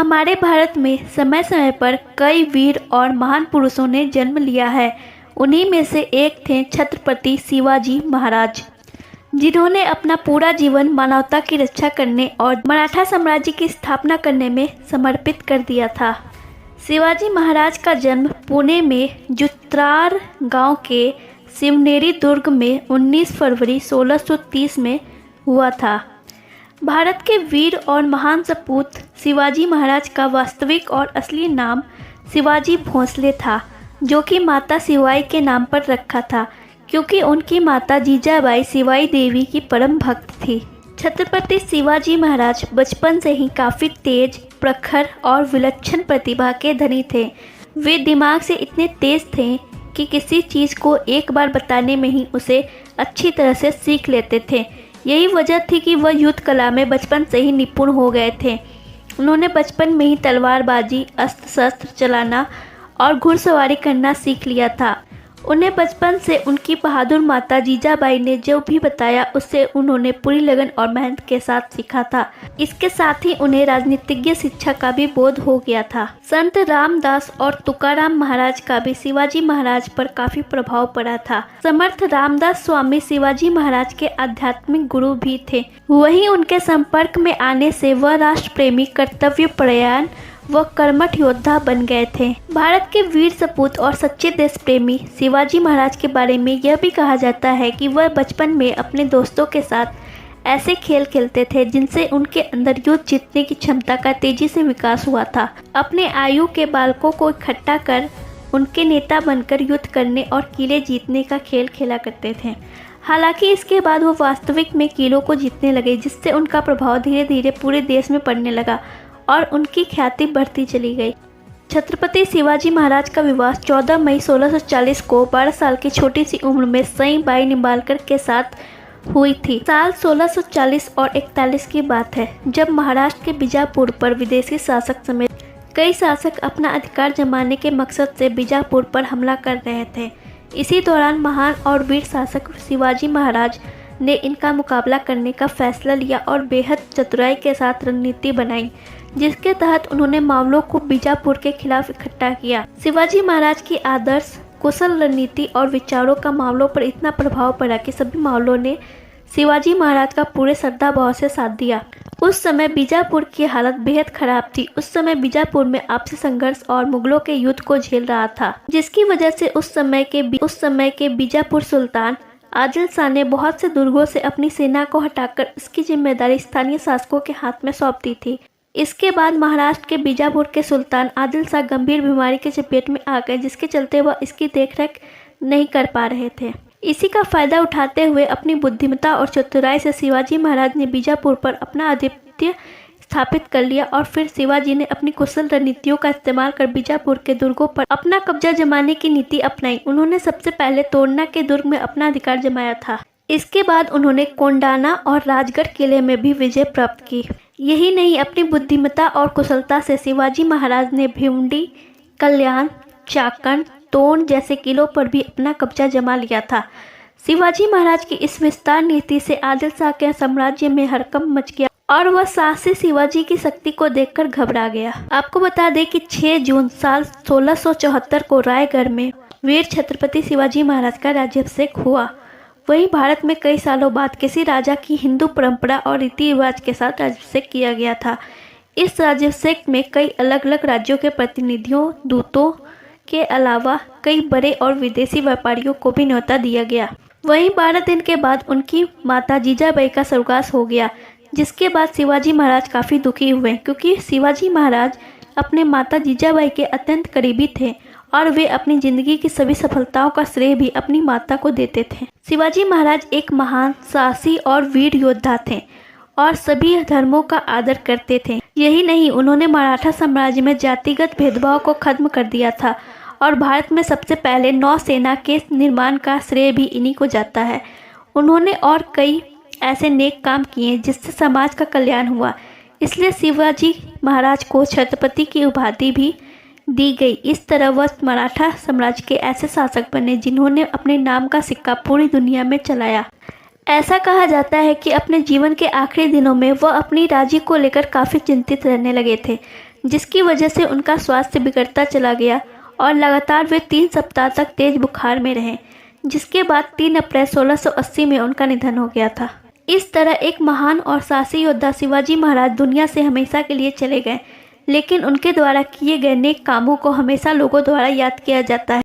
हमारे भारत में समय समय पर कई वीर और महान पुरुषों ने जन्म लिया है। उन्हीं में से एक थे छत्रपति शिवाजी महाराज, जिन्होंने अपना पूरा जीवन मानवता की रक्षा करने और मराठा साम्राज्य की स्थापना करने में समर्पित कर दिया था। शिवाजी महाराज का जन्म पुणे में जुत्रार गांव के शिवनेरी दुर्ग में 19 फरवरी 1630 में हुआ था। भारत के वीर और महान सपूत शिवाजी महाराज का वास्तविक और असली नाम शिवाजी भोंसले था, जो कि माता शिवाई के नाम पर रखा था क्योंकि उनकी माता जीजाबाई शिवाई देवी की परम भक्त थी। छत्रपति शिवाजी महाराज बचपन से ही काफ़ी तेज, प्रखर और विलक्षण प्रतिभा के धनी थे। वे दिमाग से इतने तेज थे कि किसी चीज़ को एक बार बताने में ही उसे अच्छी तरह से सीख लेते थे। यही वजह थी कि वह युद्ध कला में बचपन से ही निपुण हो गए थे। उन्होंने बचपन में ही तलवारबाजी, अस्त्र शस्त्र चलाना और घुड़सवारी करना सीख लिया था। उन्हें बचपन से उनकी बहादुर माता जीजाबाई ने जो भी बताया उससे उन्होंने पूरी लगन और मेहनत के साथ सीखा था। इसके साथ ही उन्हें राजनीतिज्ञ शिक्षा का भी बोध हो गया था। संत रामदास और तुकाराम महाराज का भी शिवाजी महाराज पर काफी प्रभाव पड़ा था। समर्थ रामदास स्वामी शिवाजी महाराज के आध्यात्मिक गुरु भी थे। वहीं उनके संपर्क में आने से वह राष्ट्र प्रेमी, कर्तव्यपरायण वह कर्मठ योद्धा बन गए थे। भारत के वीर सपूत और सच्चे देश प्रेमी शिवाजी महाराज के बारे में यह भी कहा जाता है कि वह बचपन में अपने दोस्तों के साथ ऐसे खेल खेलते थे जिनसे उनके अंदर युद्ध जीतने की क्षमता का तेजी से विकास हुआ था। अपने आयु के बालकों को इकट्ठा कर उनके नेता बनकर युद्ध करने और किले जीतने का खेल खेला करते थे। हालांकि इसके बाद वो वास्तविक में किलों को जीतने लगे, जिससे उनका प्रभाव धीरे धीरे पूरे देश में पड़ने लगा और उनकी ख्याति बढ़ती चली गई। छत्रपति शिवाजी महाराज का विवाह 14 मई 1640 को 12 साल की छोटी सी उम्र में सई बाई निंबालकर के साथ हुई थी। साल 1640 और 41 की बात है, जब महाराष्ट्र के बीजापुर पर विदेशी शासक समेत कई शासक अपना अधिकार जमाने के मकसद से बीजापुर पर हमला कर रहे थे। इसी दौरान महान और वीर शासक शिवाजी महाराज ने इनका मुकाबला करने का फैसला लिया और बेहद चतुराई के साथ रणनीति बनाई, जिसके तहत उन्होंने मावलों को बीजापुर के खिलाफ इकट्ठा किया। शिवाजी महाराज की आदर्श, कुशल रणनीति और विचारों का मावलों पर इतना प्रभाव पड़ा कि सभी मावलों ने शिवाजी महाराज का पूरे श्रद्धा भाव से साथ दिया। उस समय बीजापुर की हालत बेहद खराब थी। उस समय बीजापुर में आपसी संघर्ष और मुगलों के युद्ध को झेल रहा था, जिसकी वजह से उस समय के बीजापुर सुल्तान आदिल शाह ने बहुत से दुर्गों से अपनी सेना को हटाकर इसकी जिम्मेदारी स्थानीय शासकों के हाथ में सौंप दी थी। इसके बाद महाराष्ट्र के बीजापुर के सुल्तान आदिल शाह गंभीर बीमारी के चपेट में आ गए, जिसके चलते वह इसकी देखरेख नहीं कर पा रहे थे। इसी का फायदा उठाते हुए अपनी बुद्धिमत्ता और चतुराई से शिवाजी महाराज ने बीजापुर पर अपना आधिपत्य स्थापित कर लिया और फिर शिवाजी ने अपनी कुशल रणनीतियों का इस्तेमाल कर बीजापुर के दुर्गों पर अपना कब्जा जमाने की नीति अपनाई। उन्होंने सबसे पहले तोरना के दुर्ग में अपना अधिकार जमाया था। इसके बाद उन्होंने कोंडाना और राजगढ़ किले में भी विजय प्राप्त की। यही नहीं, अपनी बुद्धिमत्ता और कुशलता से शिवाजी महाराज ने भिवंडी, कल्याण, चाकण, तोन जैसे किलों पर भी अपना कब्जा जमा लिया था। शिवाजी महाराज की इस विस्तार नीति से आदिल शाह के साम्राज्य में हड़कंप मच गया और वह साहसी शिवाजी की शक्ति को देखकर घबरा गया। आपको बता दें कि 6 जून साल 1674 को रायगढ़ में वीर छत्रपति शिवाजी महाराज का राज्याभिषेक हुआ। वहीं भारत में कई सालों बाद किसी राजा की हिंदू परंपरा और रीति रिवाज के साथ राज्याभिषेक किया गया था। इस राज्याभिषेक में कई अलग अलग राज्यों के प्रतिनिधियों, दूतों के अलावा कई बड़े और विदेशी व्यापारियों को भी न्योता दिया गया। वहीं 12 दिन के बाद उनकी माता जीजाबाई का स्वर्गवास हो गया, जिसके बाद शिवाजी महाराज काफ़ी दुखी हुए, क्योंकि शिवाजी महाराज अपने माता जीजाबाई के अत्यंत करीबी थे और वे अपनी जिंदगी की सभी सफलताओं का श्रेय भी अपनी माता को देते थे। शिवाजी महाराज एक महान, साहसी और वीर योद्धा थे और सभी धर्मों का आदर करते थे। यही नहीं, उन्होंने मराठा साम्राज्य में जातिगत भेदभाव को खत्म कर दिया था और भारत में सबसे पहले नौसेना के निर्माण का श्रेय भी इन्हीं को जाता है। उन्होंने और कई ऐसे नेक काम किए जिससे समाज का कल्याण हुआ, इसलिए शिवाजी महाराज को छत्रपति की उपाधि भी दी गई। इस तरह वह मराठा साम्राज्य के ऐसे शासक बने जिन्होंने अपने नाम का सिक्का पूरी दुनिया में चलाया। ऐसा कहा जाता है कि अपने जीवन के आखिरी दिनों में वह अपनी राजी को लेकर काफ़ी चिंतित रहने लगे थे, जिसकी वजह से उनका स्वास्थ्य बिगड़ता चला गया और लगातार वे 3 सप्ताह तक तेज बुखार में रहे, जिसके बाद 3 अप्रैल 1680 में उनका निधन हो गया था। इस तरह एक महान और साहसी योद्धा शिवाजी महाराज दुनिया से हमेशा के लिए चले गए, लेकिन उनके द्वारा किए गए नेक कामों को हमेशा लोगों द्वारा याद किया जाता है।